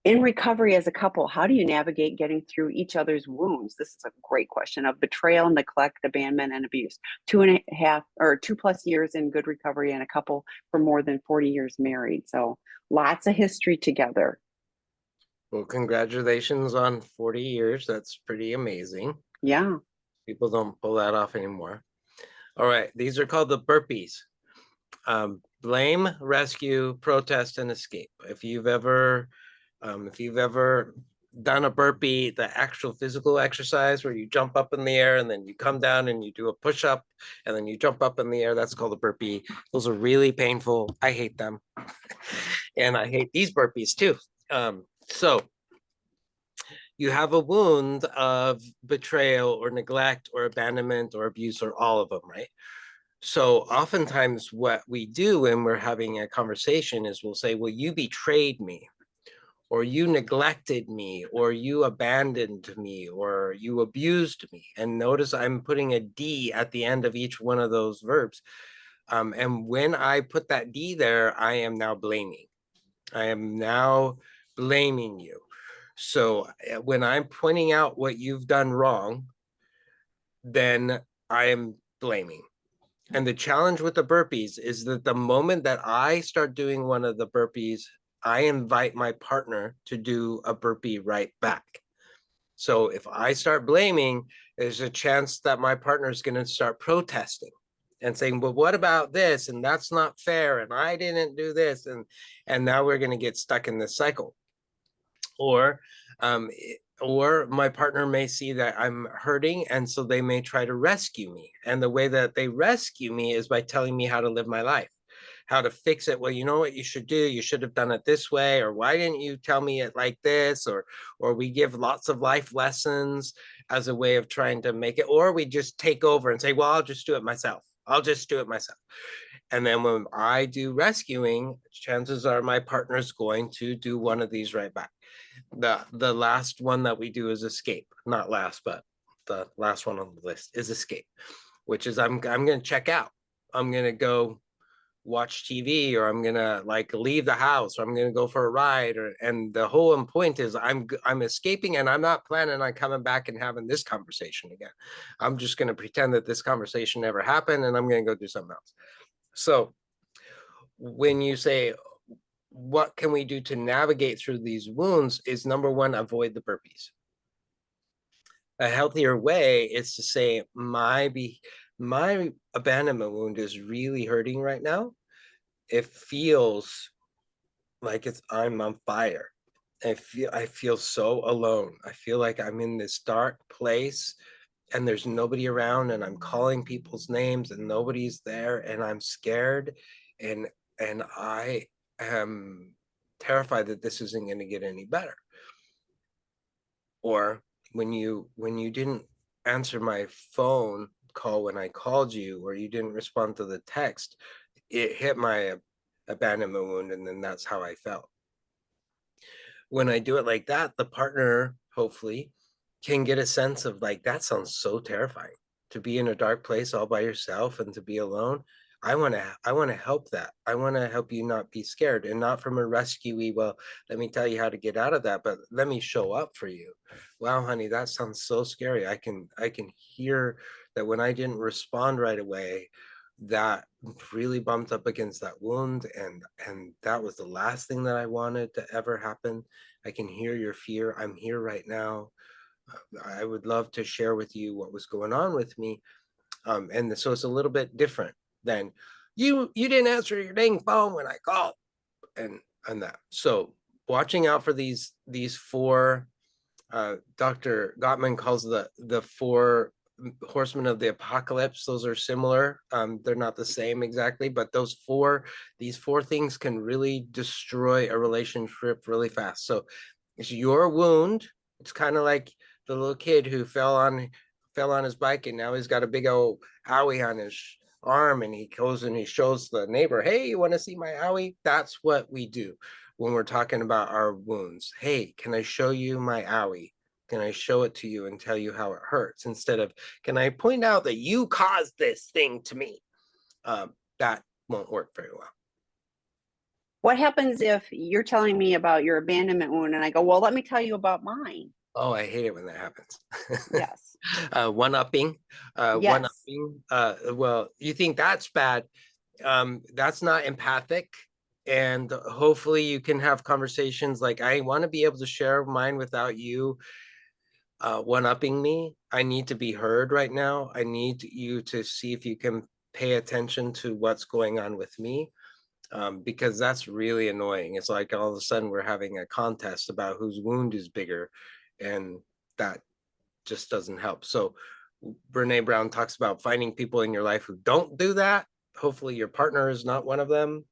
In recovery as a couple, how do you navigate getting through each other's wounds? This is a great question of betrayal, neglect, abandonment, and abuse. 2+ years in good recovery and a couple for more than 40 years married. So lots of history together. Well, congratulations on 40 years. That's pretty amazing. Yeah. People don't pull that off anymore. All right, these are called the burpees. Blame, rescue, protest, and escape. If you've ever done a burpee, the actual physical exercise where you jump up in the air and then you come down and you do a push-up and then you jump up in the air, that's called a burpee. Those are really painful. I hate them. And I hate these burpees too. So you have a wound of betrayal or neglect or abandonment or abuse or all of them, right? So oftentimes what we do when we're having a conversation is we'll say, well, you betrayed me, or you neglected me, or you abandoned me, or you abused me. And notice I'm putting a D at the end of each one of those verbs. And when I put that D there, I am now blaming. I am now blaming you. So when I'm pointing out what you've done wrong, then I am blaming. And the challenge with the burpees is that the moment that I start doing one of the burpees, I invite my partner to do a burpee right back. So if I start blaming, there's a chance that my partner is going to start protesting and saying, well, what about this? And that's not fair. And I didn't do this. And now we're going to get stuck in this cycle. Or my partner may see that I'm hurting, and so they may try to rescue me. And the way that they rescue me is by telling me how to live my life, how to fix it. Well, you know what you should do? You should have done it this way, or why didn't you tell me it like this? Or we give lots of life lessons as a way of trying to make it, or we just take over and say, well, I'll just do it myself. I'll just do it myself. And then when I do rescuing, chances are my partner's going to do one of these right back. The last one that we do is escape. Not last, but the last one on the list is escape, which is I'm going to check out. I'm going to go watch TV, or I'm going to leave the house, or I'm going to go for a ride, and the whole point is I'm escaping, and I'm not planning on coming back and having this conversation again. I'm just going to pretend that this conversation never happened, and I'm going to go do something else. So when you say, what can we do to navigate through these wounds, is number one, avoid the burpees. A healthier way is to say, my abandonment wound is really hurting right now. It feels like I'm on fire. I feel so alone. I feel like I'm in this dark place and there's nobody around, and I'm calling people's names and nobody's there, and I'm scared, and I am terrified that this isn't going to get any better. Or when you didn't answer my phone call when I called you, or you didn't respond to the text, it hit my abandonment wound, and then that's how I felt. When I do it like that, the partner hopefully can get a sense of that sounds so terrifying, to be in a dark place all by yourself and to be alone. I want to help that. I want to help you not be scared, and not from a rescuey, well, let me tell you how to get out of that, but let me show up for you. Wow, honey, that sounds so scary. I can hear that when I didn't respond right away, that really bumped up against that wound, and that was the last thing that I wanted to ever happen. I can hear your fear. I'm here right now. I would love to share with you what was going on with me. And so it's a little bit different than you didn't answer your dang phone when I called, and that. So watching out for these four, Dr. Gottman calls the four horsemen of the apocalypse. Those are similar. They're not the same exactly, but these four things can really destroy a relationship really fast. So it's your wound. It's kind of like the little kid who fell on his bike, and now he's got a big old owie on his arm, and he goes and he shows the neighbor, hey, you want to see my owie? That's what we do when we're talking about our wounds. Hey, can I show you my owie? Can I show it to you and tell you how it hurts? Instead of, can I point out that you caused this thing to me? That won't work very well. What happens if you're telling me about your abandonment wound and I go, well, let me tell you about mine? Oh, I hate it when that happens. Yes. One-upping, Yes. one-upping. Well, you think that's bad. That's not empathic. And hopefully you can have conversations like, I want to be able to share mine without you one-upping me. I need to be heard right now. I need you to see if you can pay attention to what's going on with me, because that's really annoying. It's like all of a sudden we're having a contest about whose wound is bigger, and that just doesn't help. So Brene Brown talks about finding people in your life who don't do that. Hopefully your partner is not one of them.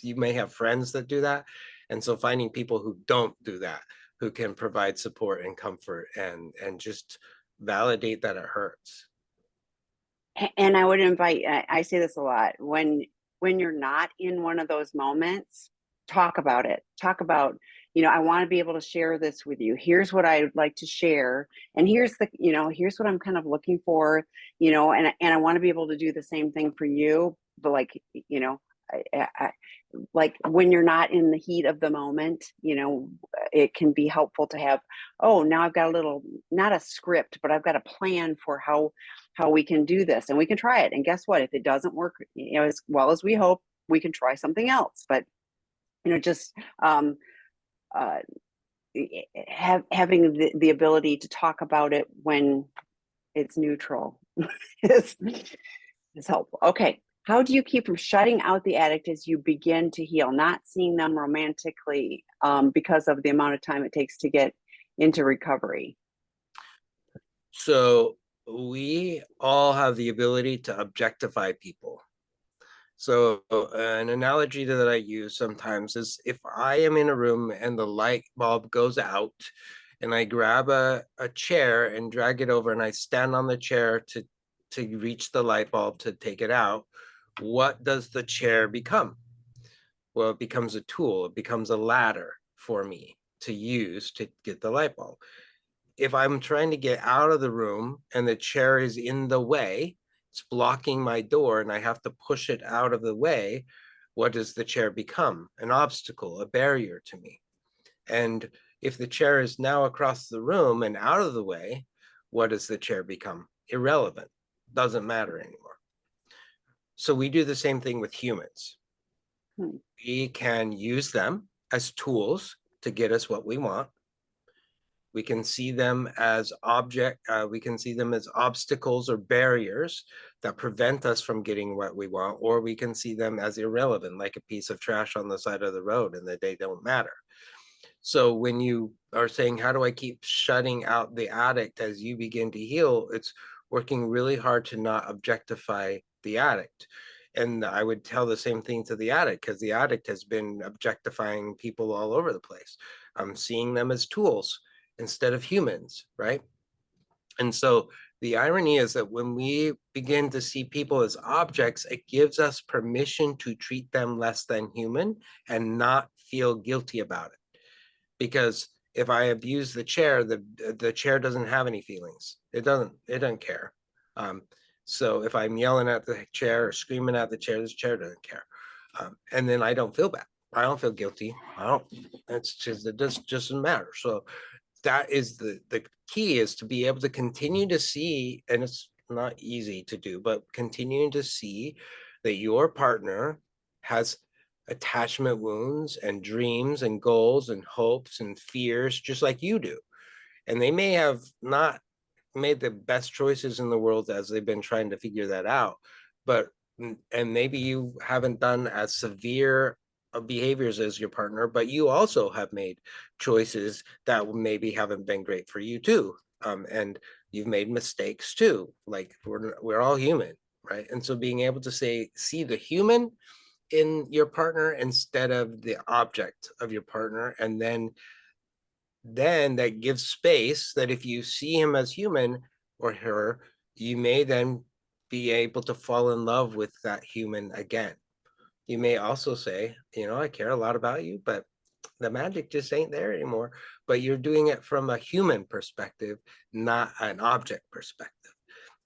You may have friends that do that. And so finding people who don't do that, who can provide support and comfort and just validate that it hurts. And I would invite, I say this a lot, when you're not in one of those moments, talk about it. Talk about, I want to be able to share this with you. Here's what I would like to share. And here's what I'm kind of looking for, and I want to be able to do the same thing for you. But like, like when you're not in the heat of the moment, it can be helpful to have, oh, now I've got a little, not a script, but I've got a plan for how we can do this, and we can try it. And guess what? If it doesn't work, as well as we hope, we can try something else. But just uh, having the ability to talk about it when it's neutral is is helpful. Okay. How do you keep from shutting out the addict as you begin to heal, not seeing them romantically because of the amount of time it takes to get into recovery? So we all have the ability to objectify people. So an analogy that I use sometimes is, if I am in a room and the light bulb goes out, and I grab a chair and drag it over, and I stand on the chair to reach the light bulb to take it out, what does the chair become? Well, it becomes a tool. It becomes a ladder for me to use to get the light bulb. If I'm trying to get out of the room and the chair is in the way, it's blocking my door, and I have to push it out of the way, what does the chair become? An obstacle, a barrier to me. And if the chair is now across the room and out of the way, what does the chair become? Irrelevant. Doesn't matter anymore. So we do the same thing with humans. Hmm. We can use them as tools to get us what we want. We can see them as we can see them as obstacles or barriers that prevent us from getting what we want, or we can see them as irrelevant, like a piece of trash on the side of the road, and that they don't matter. So when you are saying, how do I keep shutting out the addict as you begin to heal? It's working really hard to not objectify the addict. And I would tell the same thing to the addict, because the addict has been objectifying people all over the place. I'm seeing them as tools instead of humans, right? And so the irony is that when we begin to see people as objects, it gives us permission to treat them less than human and not feel guilty about it. Because if I abuse the chair, the chair doesn't have any feelings. It doesn't care. So if I'm yelling at the chair or screaming at the chair doesn't care. And then I don't feel bad. I don't feel guilty. I don't, it's just, it just doesn't matter. So that is the key, is to be able to continue to see, and it's not easy to do, but continuing to see that your partner has attachment wounds and dreams and goals and hopes and fears just like you do. And they may have not made the best choices in the world as they've been trying to figure that out, but and maybe you haven't done as severe behaviors as your partner, but you also have made choices that maybe haven't been great for you too. And you've made mistakes too. Like we're all human, right? And so being able to see the human in your partner instead of the object of your partner, and then that gives space that if you see him as human or her, you may then be able to fall in love with that human again. You may also say, I care a lot about you, but the magic just ain't there anymore. But you're doing it from a human perspective, not an object perspective.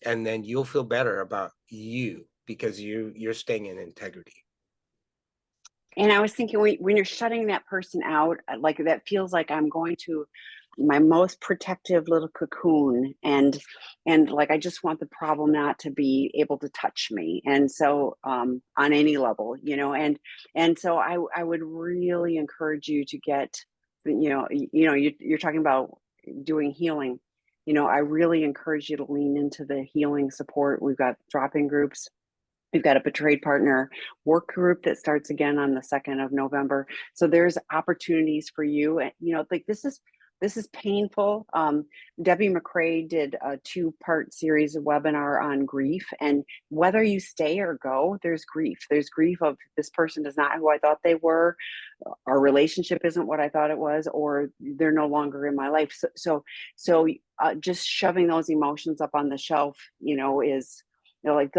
And then you'll feel better about you because you're staying in integrity. And I was thinking, when you're shutting that person out, like that feels like I'm going to my most protective little cocoon, and like I just want the problem not to be able to touch me. And so on any level, and so I would really encourage you to get, you're talking about doing healing. I really encourage you to lean into the healing support. We've got drop-in groups. We've got a betrayed partner work group that starts again on the 2nd of November. So there's opportunities for you. And, like this is painful. Debbie McCrae did a 2-part series of webinar on grief, and whether you stay or go, there's grief. There's grief of this person is not who I thought they were. Our relationship isn't what I thought it was, or they're no longer in my life. So just shoving those emotions up on the shelf, is, like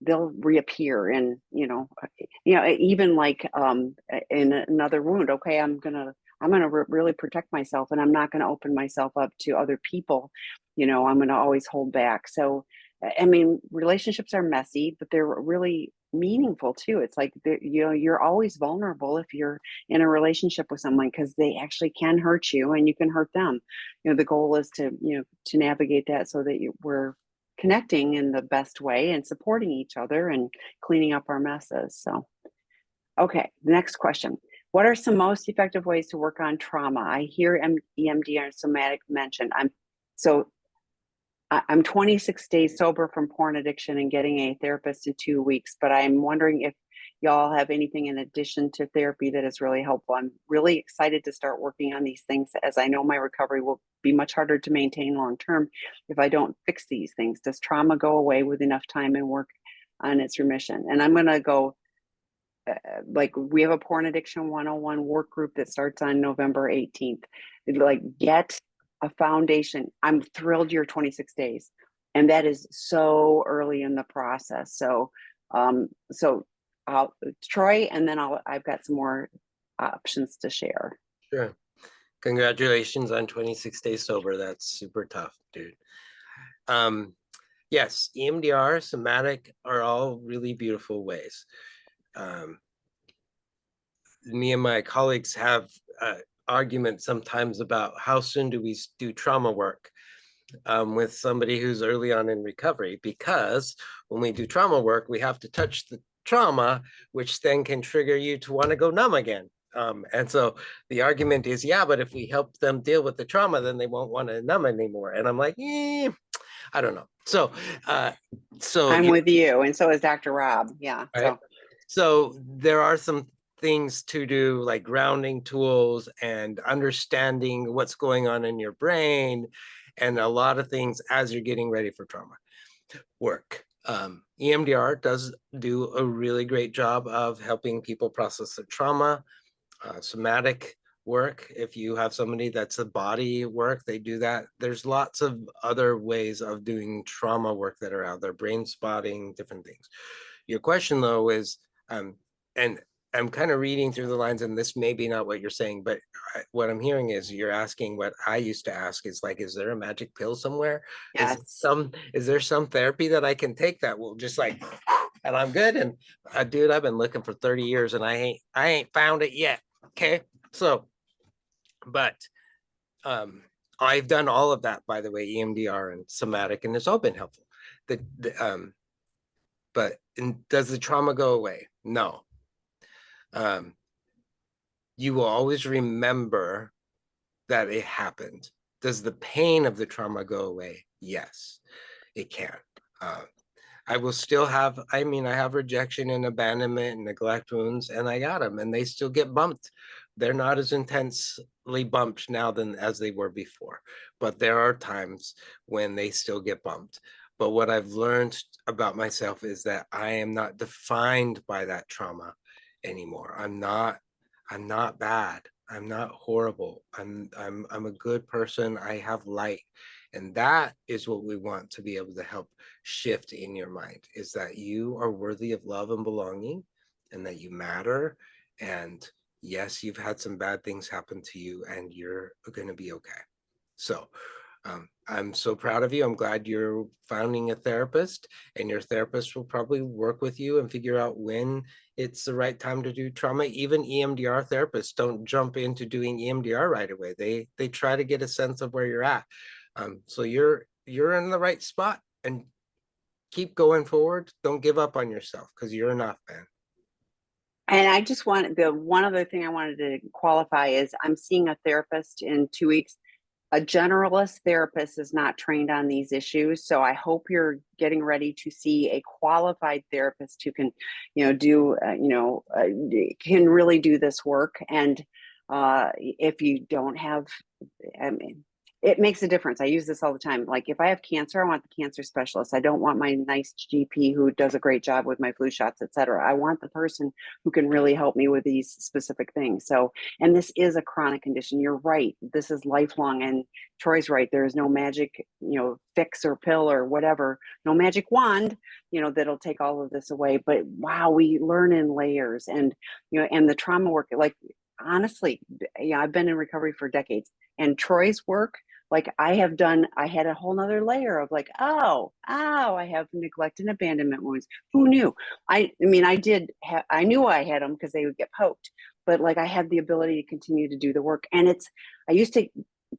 they'll reappear, and even like in another wound. Okay, I'm gonna really protect myself, and I'm not gonna open myself up to other people. I'm gonna always hold back. So I mean, relationships are messy, but they're really meaningful too. It's like you're always vulnerable if you're in a relationship with someone, because they actually can hurt you and you can hurt them. The goal is to navigate that so that we're connecting in the best way and supporting each other and cleaning up our messes. So, okay, next question. What are some most effective ways to work on trauma? I hear EMDR and somatic mentioned. I'm 26 days sober from porn addiction and getting a therapist in 2 weeks, but I'm wondering if y'all have anything in addition to therapy that is really helpful. I'm really excited to start working on these things, as I know my recovery will be much harder to maintain long term if I don't fix these things. Does trauma go away with enough time and work on its remission? And I'm going to go, like, we have a porn addiction 101 work group that starts on November 18th. Like, get a foundation. I'm thrilled you're 26 days. And that is so early in the process. So, Troy, and then I've got some more options to share. Sure. Congratulations on 26 days sober. That's super tough, dude. Yes, EMDR, somatic are all really beautiful ways. Me and my colleagues have arguments sometimes about how soon do we do trauma work with somebody who's early on in recovery, because when we do trauma work, we have to touch the trauma, which then can trigger you to want to go numb again. And so the argument is, yeah, but if we help them deal with the trauma, then they won't want to numb anymore. And I'm like, I don't know. So I'm with you, and so is Dr. Rob. Yeah. Right? So there are some things to do, like grounding tools and understanding what's going on in your brain, and a lot of things as you're getting ready for trauma work. EMDR does do a really great job of helping people process their trauma. Somatic work, if you have somebody that's a body work, they do that. There's lots of other ways of doing trauma work that are out there, brain spotting, different things. Your question though is, and I'm kind of reading through the lines, and this may be not what you're saying, but what I'm hearing is you're asking what I used to ask is like, is there a magic pill somewhere? Yes. Is there some therapy that I can take that will just like, and I'm good? And dude, I've been looking for 30 years and I ain't found it yet. Okay. So, but um, I've done all of that, by the way, EMDR and somatic, and it's all been helpful. But does the trauma go away? No. Um, you will always remember that it happened. Does the pain of the trauma go away? Yes, it can. Uh, I will still have, I mean, I have rejection and abandonment and neglect wounds, and I got them, and they still get bumped. They're not as intensely bumped now than as they were before, but there are times when they still get bumped. But what I've learned about myself is that I am not defined by that trauma anymore. I'm not bad. I'm not horrible. I'm a good person. I have light. And that is what we want to be able to help shift in your mind, is that you are worthy of love and belonging, and that you matter. And yes, you've had some bad things happen to you, and you're going to be okay. So I'm so proud of you. I'm glad you're finding a therapist, and your therapist will probably work with you and figure out when it's the right time to do trauma. Even EMDR therapists don't jump into doing EMDR right away. They try to get a sense of where you're at. So you're in the right spot, and keep going forward. Don't give up on yourself, because you're enough, man. And I just want the one other thing I wanted to qualify is I'm seeing a therapist in 2 weeks. A generalist therapist is not trained on these issues. So I hope you're getting ready to see a qualified therapist who can, can really do this work. And if you don't have, I mean, it makes a difference. I use this all the time. Like if I have cancer, I want the cancer specialist. I don't want my nice GP who does a great job with my flu shots, et cetera. I want the person who can really help me with these specific things. So, and this is a chronic condition. You're right. This is lifelong. And Troy's right. There is no magic, fix or pill or whatever, no magic wand, that'll take all of this away. But wow, we learn in layers, and the trauma work, like honestly, yeah, I've been in recovery for decades, and Troy's work, like I had a whole nother layer of like, oh, I have neglect and abandonment wounds. Who knew? I mean, I knew I had them because they would get poked, but like I had the ability to continue to do the work. And I used to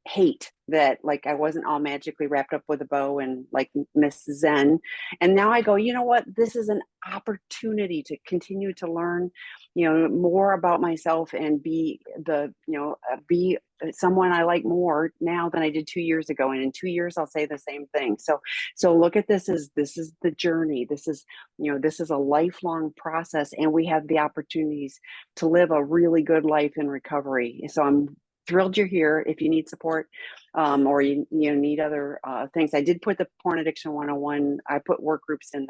hate that like I wasn't all magically wrapped up with a bow and like Miss Zen. And now I go, you know what? This is an opportunity to continue to learn, more about myself and be someone I like more now than I did 2 years ago. And in 2 years, I'll say the same thing. So look at this as this is the journey. This is a lifelong process, and we have the opportunities to live a really good life in recovery. So I'm thrilled you're here. If you need support, or you need other things, I did put the porn addiction 101. I put work groups in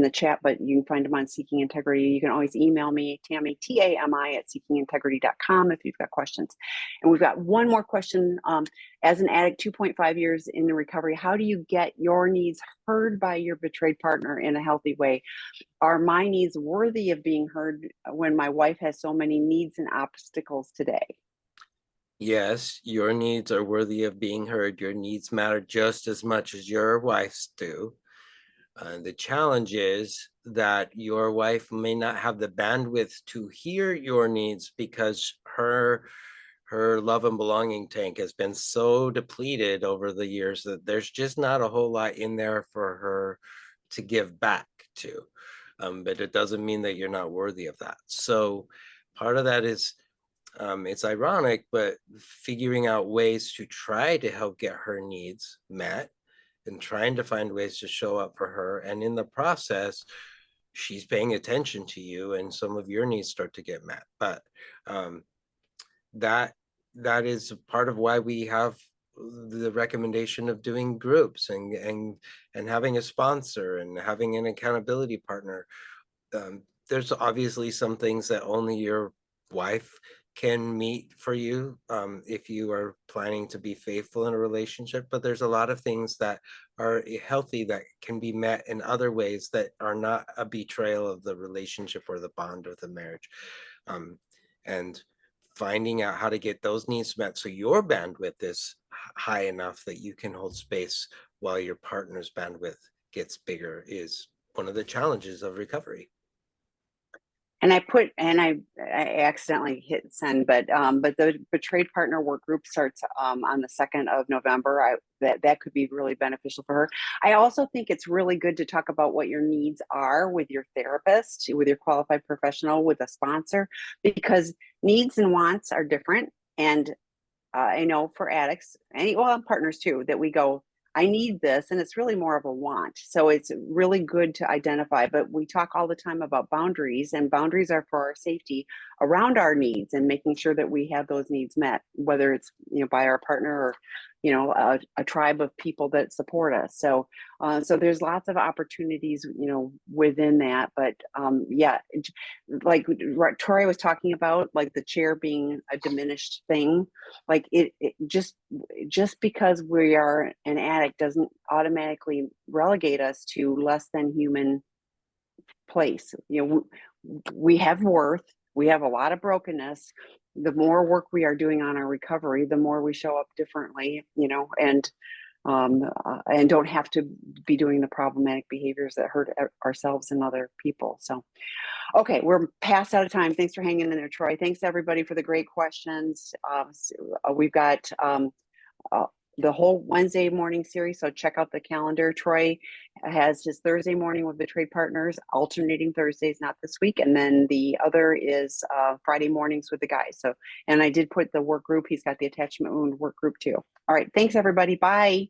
the chat, but you can find them on Seeking Integrity. You can always email me, Tammy, TAMI at seekingintegrity.com if you've got questions. And we've got one more question. As an addict, 2.5 years in recovery, how do you get your needs heard by your betrayed partner in a healthy way? Are my needs worthy of being heard when my wife has so many needs and obstacles today? Yes, your needs are worthy of being heard. Your needs matter just as much as your wife's do. The challenge is that your wife may not have the bandwidth to hear your needs because her love and belonging tank has been so depleted over the years that there's just not a whole lot in there for her to give back to. But it doesn't mean that you're not worthy of that. So part of that is, it's ironic, but figuring out ways to try to help get her needs met and trying to find ways to show up for her. And in the process, she's paying attention to you, and some of your needs start to get met. But um, that that is part of why we have the recommendation of doing groups and having a sponsor and having an accountability partner. There's obviously some things that only your wife can meet for you if you are planning to be faithful in a relationship, but there's a lot of things that are healthy that can be met in other ways that are not a betrayal of the relationship or the bond of the marriage. um, and finding out how to get those needs met so your bandwidth is high enough that you can hold space while your partner's bandwidth gets bigger is one of the challenges of recovery. And I accidentally hit send, but the betrayed partner work group starts on the 2nd of November. That could be really beneficial for her. I also think it's really good to talk about what your needs are with your therapist, with your qualified professional, with a sponsor, because needs and wants are different. And I know for addicts, and partners too, that we go, I need this, and it's really more of a want. So it's really good to identify. But we talk all the time about boundaries, and boundaries are for our safety around our needs and making sure that we have those needs met, whether it's by our partner or a tribe of people that support us. So so there's lots of opportunities within that. But yeah, like Tori was talking about, like the chair being a diminished thing, like it just because we are an addict doesn't automatically relegate us to less than human place. We have worth, we have a lot of brokenness. The more work we are doing on our recovery, the more we show up differently, and don't have to be doing the problematic behaviors that hurt ourselves and other people. So okay, we're past out of time. Thanks for hanging in there, Troy. Thanks everybody for the great questions. We've got the whole Wednesday morning series, so check out the calendar. Troy has his Thursday morning with Betrayed Partners, alternating Thursdays, not this week, and then the other is Friday mornings with the guys. So, and I did put the work group. He's got the attachment wound work group too. All right, thanks everybody. Bye.